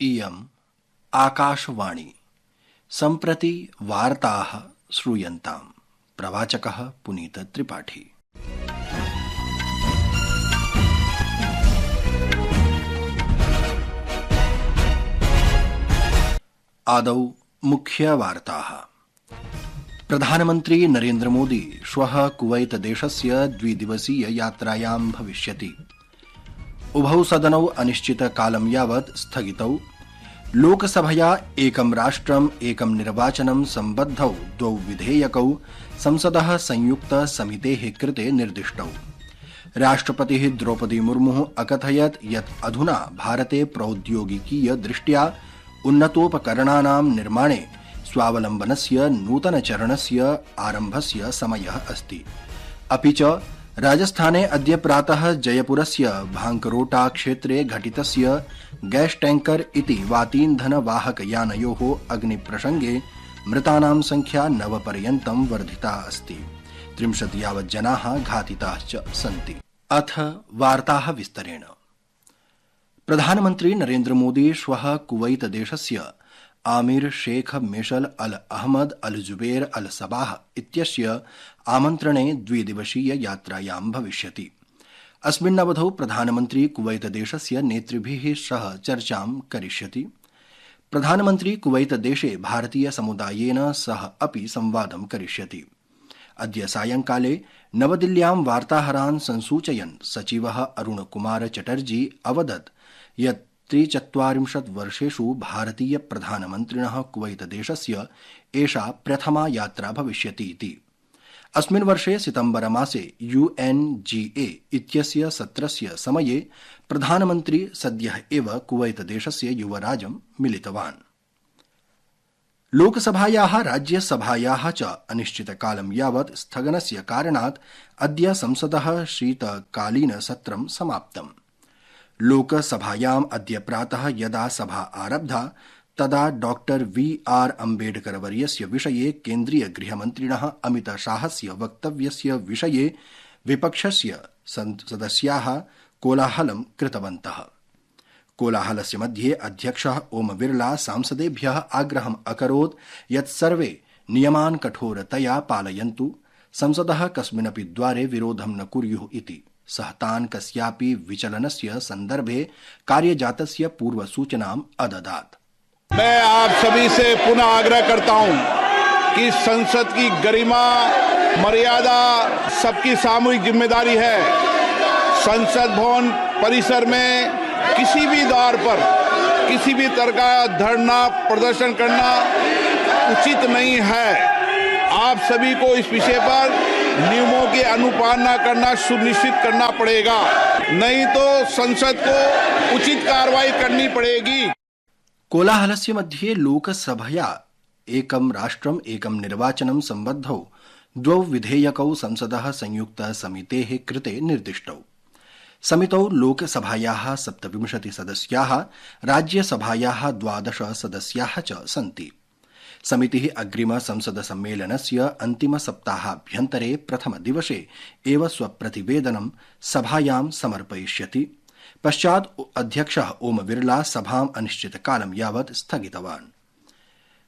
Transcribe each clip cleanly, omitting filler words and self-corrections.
इयम् आकाशवाणी सम्प्रति वार्ताः श्रूयन्ताम्। प्रवाचकः पुनीत त्रिपाठी। आदौ मुख्यवार्ताः। प्रधानमन्त्री नरेन्द्र मोदी श्वः कुवैत देशस्य द्विदिवसीय यात्रायां भविष्यति। उभौ सदनौ अनिश्चितकालं यावत् स्थगितौ। लोकसभया एकं राष्ट्रम् एकं निर्वाचनं सम्बद्धौ द्वौ विधेयकौ संसदः संयुक्त समितेः कृते निर्दिष्टौ। राष्ट्रपतिः द्रौपदी मुर्मुः अकथयत् यत् अधुना भारते प्रौद्योगिकीय दृष्ट्या उन्नतोपकरणानां निर्माणे स्वावलम्बनस्य नूतनचरणस्य आरम्भस्य समयः अस्ति। अपि च राजस्थाने अद्य प्रातः जयपुरस्य भांकरोटा क्षेत्रे घटितस्य गैस टैंकर इति वातीन्धनवाहकयानयोः अग्निप्रसंगे मृतानां संख्या 9 पर्यन्तं वर्धिता अस्ति। 30 यावत् जनाः घातिताः च सन्ति। अथ वार्ताः विस्तरेण। प्रधानमन्त्री नरेन्द्र मोदी श्वः कुवैत देशस्य आमिर शेख मेशल अल अहमद अल जुबैर अल सबाह इत्यस्य आमन्त्रणे द्विदिवसीय यात्रायां भविष्यति। अस्मिन् अवधौ प्रधानमन्त्री कुवैत देशस्य नेतृभिः सह चर्चां करिष्यति। प्रधानमन्त्री कुवैत देशे भारतीय समुदायेन सह अपि संवादं करिष्यति। अद्य सायंकाले नवदिल्ल्यां वार्ताहरान् संसूचयन् सचिवः अरुण कुमार चटर्जी अवदत् यत् 43 वर्षेषु भारतीय प्रधानमन्त्रिणः कुवैत देशस्य एषा प्रथमा यात्रा भविष्यति इति। अस्मिन् वर्षे सितम्बर मासे UNGA इत्यस्य सत्रस्य समये प्रधानमन्त्री सद्यः एव कुवैत देशस्य युवराजं मिलितवान्। लोकसभायाः राज्यसभायाः च अनिश्चितकालं यावत् स्थगनस्य कारणात् अद्य संसदः शीतकालीनसत्रं समाप्तम्। लोकसभायाम् अद्य प्रातः यदा सभा आरब्धा तदा डॉक्टर VR अम्बेडकर वर्यस्य विषये केन्द्रीय गृहमन्त्रिणः अमितशाहस्य वक्तव्यस्य विषये विपक्षस्य सदस्याः कोलाहलं कृतवन्तः। कोलाहलस्य मध्ये अध्यक्षः ओम बिरला सांसदेभ्यः आग्रहम् अकरोत् यत् सर्वे नियमान् कठोरतया पालयन्तु, संसदः कस्मिन्नपि द्वारे विरोधं न कुर्युः इति। सः तान् कस्यापि विचलनस्य संदर्भे कार्यजातस्य पूर्वसूचनाम् अददात्। मैं आप सभी से पुनः आग्रह करता हूं कि संसद की गरिमा मर्यादा सबकी सामूहिक जिम्मेदारी है। संसद भवन परिसर में किसी भी द्वार पर किसी भी तरह का धरना प्रदर्शन करना उचित नहीं है। आप सभी को इस विषय पर नियमों की अनुपालना करना सुनिश्चित करना पड़ेगा, नहीं तो संसद को उचित कार्रवाई करनी पड़ेगी। कोलाहलस्य मध्ये लोकसभया एकं राष्ट्रम् एकं निर्वाचनं सम्बद्धौ द्वौ विधेयकौ संसदः संयुक्त समितेः कृते निर्दिष्टौ। समितौ लोकसभायाः 27 सदस्याः, राज्यसभायाः 12 सदस्याः च सन्ति। समितिः अग्रिम संसद सम्मेलनस्य अन्तिम सप्ताहाभ्यन्तरे प्रथम दिवसे एव स्वप्रतिवेदनं सभायां समर्पयिष्यति। पश्चात् अध्यक्षः ओम बिरला सभाम् अनिश्चितकालं यावत् स्थगितवान्।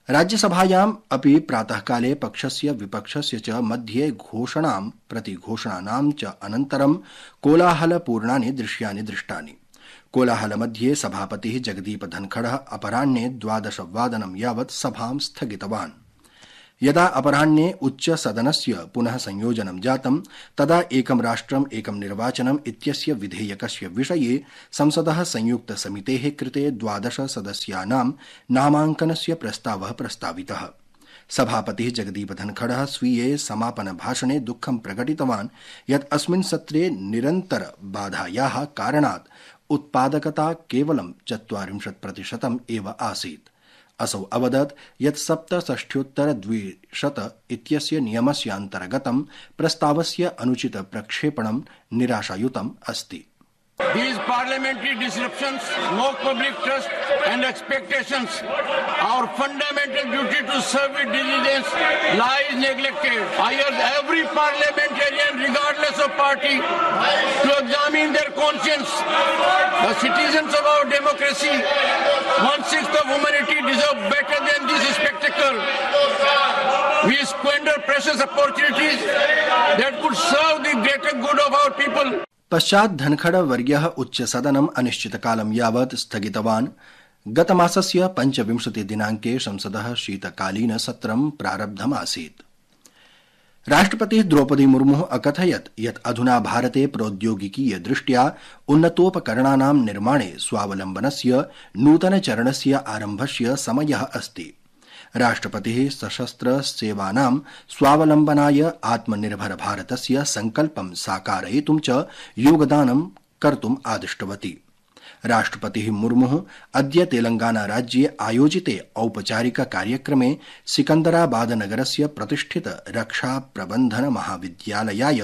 राज्यसभायाम् अपि प्रातःकाले पक्षस्य विपक्षस्य च मध्ये घोषणां प्रतिघोषणानां च अनन्तरं कोलाहलपूर्णानि दृश्यानि दृष्टानि। कोलाहलमध्ये सभापतिः जगदीप धनखडः अपराह्ने 12 यावत् सभां स्थगितवान्। यदा अपराह्ने उच्चसदनस्य पुनः संयोजनं जातं तदा एकं राष्ट्रम् एकं निर्वाचनम् इत्यस्य विधेयकस्य विषये संसदः संयुक्त समितेः कृते 12 सदस्यानां नामाङ्कनस्य प्रस्तावः प्रस्तावितः। सभापतिः जगदीप धनखडः स्वीये समापन भाषणे दुःखं प्रकटितवान् यत् अस्मिन् सत्रे निरन्तर बाधायाः कारणात् उत्पादकता केवलं 40% एव आसीत्। असौ अवदत् यत् 67-200 इत्यस्य नियमस्य अन्तर्गतं प्रस्तावस्य अनुचित प्रक्षेपणं निराशायुतम् अस्ति। These parliamentary disruptions mock public trust and expectations. Our fundamental duty to serve with diligence lies neglected. I urge every parliamentarian, regardless of party, to examine their conscience. The citizens of our democracy once deserve better than this spectacle. We squander precious opportunities that could serve the greater good of our people. पश्चात् धनखड़ वर्यः उच्चसदनम् अनिश्चितकालं यावत् स्थगितवान्। गतमासस्य 25 दिनाङ्के संसदः शीतकालीन सत्रं प्रारब्धमासीत्। राष्ट्रपतिः द्रौपदी मुर्मुः अकथयत् यत् अधुना भारते प्रौद्योगिकीय दृष्ट्या उन्नतोपकरणानां निर्माणे स्वावलम्बनस्य नूतनचरणस्य आरम्भस्य समयः अस्ति। राष्ट्रपतिः सशस्त्र सेवानां स्वावलम्बनाय आत्मनिर्भर भारतस्य संकल्पं साकारयितुं च योगदानं कर्तुम् आदिष्टवती। राष्ट्रपतिः मुर्मुः अद्य तेलंगाना राज्ये आयोजिते औपचारिक कार्यक्रमे सिकंदराबादनगरस्य प्रतिष्ठित रक्षा प्रबंधन महाविद्यालयाय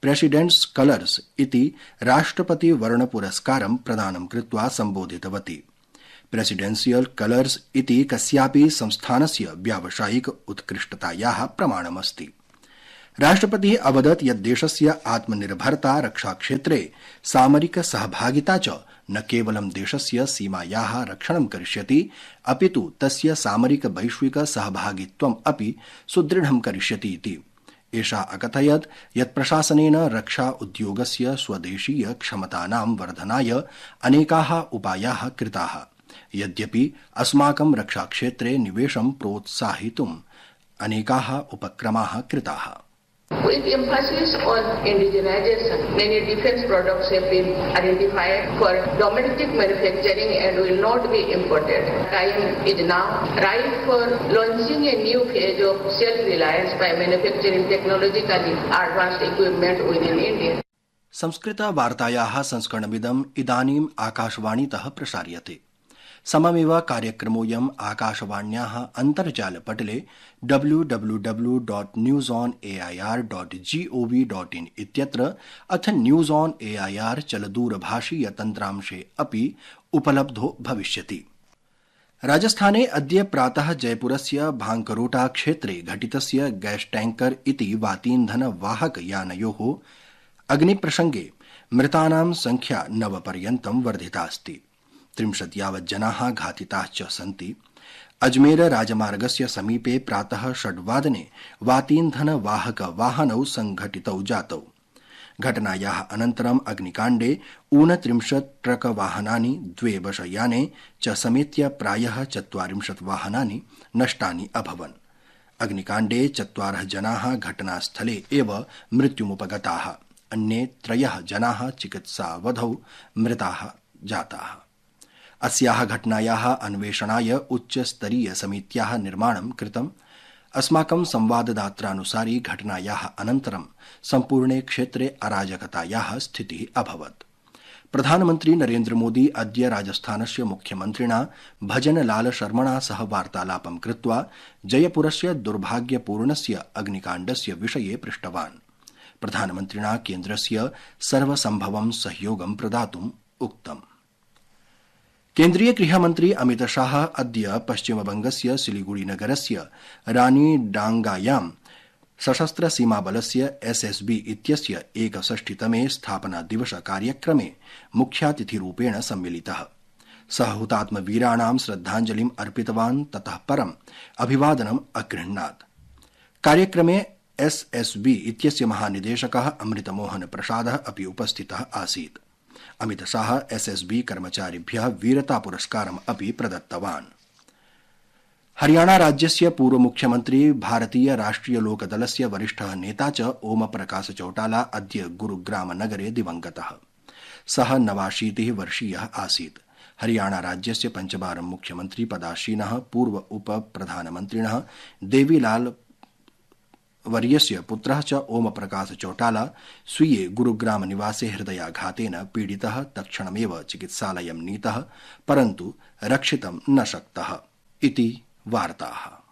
प्रेसिडेंट्स कलर्स इति राष्ट्रपति वर्ण पुरस्कारं प्रदानं कृत्वा संबोधितवती। प्रेसिडेंशियल कलर्स इति कस्यापि संस्थानस्य व्यावसायिक उत्कृष्टतायाः प्रमाणमस्ति। राष्ट्रपतिः अवदत् यत् देशस्य आत्मनिर्भरता रक्षाक्षेत्रे सामरिक सहभागिता च न केवलं देशस्य सीमायाः रक्षणं करिष्यति, अपितु तस्य सामरिक वैश्विक सहभागित्वम् अपि सुदृढं करिष्यति इति। एषा अकथयत् यत् प्रशासनेन रक्षा उद्योगस्य स्वदेशीय क्षमतानां वर्धनाय अनेकाः उपायाः कृताः। यद्यपि अस्माकं रक्षाक्षेत्रे निवेशं प्रोत्साहितुम् अनेकाः उपक्रमाः कृताः। With emphasis on indigenization, many defense products have been identified for domestic manufacturing and will not be imported. Time is now right for launching a new phase of self-reliance by manufacturing technologically advanced equipment within India. Sanskrit वार्तायाः संस्करणमिदम् इदानीम् आकाशवाणीतः प्रसार्यते। सममेव कार्यक्रमोऽयम् आकाशवाण्याः अन्तर्जालपटले www.newsonair.gov.in इत्यत्र अथ news on AIR चलदूरभाषीय तन्त्रांशे अपि उपलब्धो भविष्यति। राजस्थाने अद्य प्रातः जयपुरस्य भांकरोटा क्षेत्रे घटितस्य गैस टैंकर इति वातीन्धन वाहक यानयोः अग्निप्रसंगे मृतानां संख्या 9 पर्यन्तं वर्धितास्ति। 30 यावत् जनाः घातिताश्च सन्ति। अजमेर राजमार्गस्य समीपे प्रातः 6 वादने वातीन्धन वाहक वाहनौ संघटितौ जातौ। घटनायाः अनन्तरम् अग्निकाण्डे 29 ट्रक वाहनानि 2 बसयाने च समेत्य प्रायः 40 वाहनानि नष्टानि अभवन्। अग्निकाण्डे 4 जनाः घटनास्थले एव मृत्युमुपगताः। अन्ये 3 जनाः चिकित्सावधौ मृताः जाताः। अस्याः घटनायाः अन्वेषणाय उच्चस्तरीय समित्याः निर्माणं कृतम्। अस्माकं संवाददात्रानुसारि घटनायाः अनन्तरं सम्पूर्णे क्षेत्रे अराजकतायाः स्थितिः अभवत्। प्रधानमन्त्री नरेन्द्र मोदी अद्य राजस्थानस्य मुख्यमन्त्रिणा भजनलाल शर्मणा सह वार्तालापं कृत्वा जयपुरस्य दुर्भाग्यपूर्णस्य अग्निकाण्डस्य विषये पृष्टवान्। प्रधानमन्त्रिणा केन्द्रस्य सर्वसम्भवं सहयोगं प्रदातुम् उक्तम्। केन्द्रीय गृहमन्त्री अमित शाह अद्य पश्चिमबंगस्य सिलीगुड़ी नगरस्य रानीडांगायां सशस्त्र सीमाबलस्य एसएसबी इत्यस्य 61तमे स्थापना दिवस कार्यक्रमे मुख्यातिथिरूपेण सम्मिलितः। सः हुतात्मवीराणां श्रद्धाञ्जलिम् अर्पितवान्, ततः परम् अभिवादनम् अगृह्णात्। कार्यक्रमे एसएसबी इत्यस्य महानिदेशकः अमृतमोहन प्रसादः अपि उपस्थितः आसीत्। अमित शाह एसएसबी कर्मचारिभ्यः वीरता पुरस्कारम् अपि प्रदत्तवान्। हरियाणा राज्यस्य पूर्व मुख्यमन्त्री भारतीय राष्ट्रिय लोकदलस्य वरिष्ठः नेता च ओम प्रकाश चौटाला अद्य गुरुग्राम नगरे दिवंगतः। सः 89 वर्षीयः आसीत्। हरियाणा राज्यस्य 5 वारं मुख्यमन्त्री पदासीनः पूर्व उप प्रधानमन्त्रिणः देवीलाल वर्यस्य पुत्रः च ओम प्रकाश चौटाला स्वीये गुरुग्राम निवासे हृदयाघातेन पीडितः तत्क्षणमेव चिकित्सालयं नीतः, परन्तु रक्षितं न शक्तः इति वार्ताः।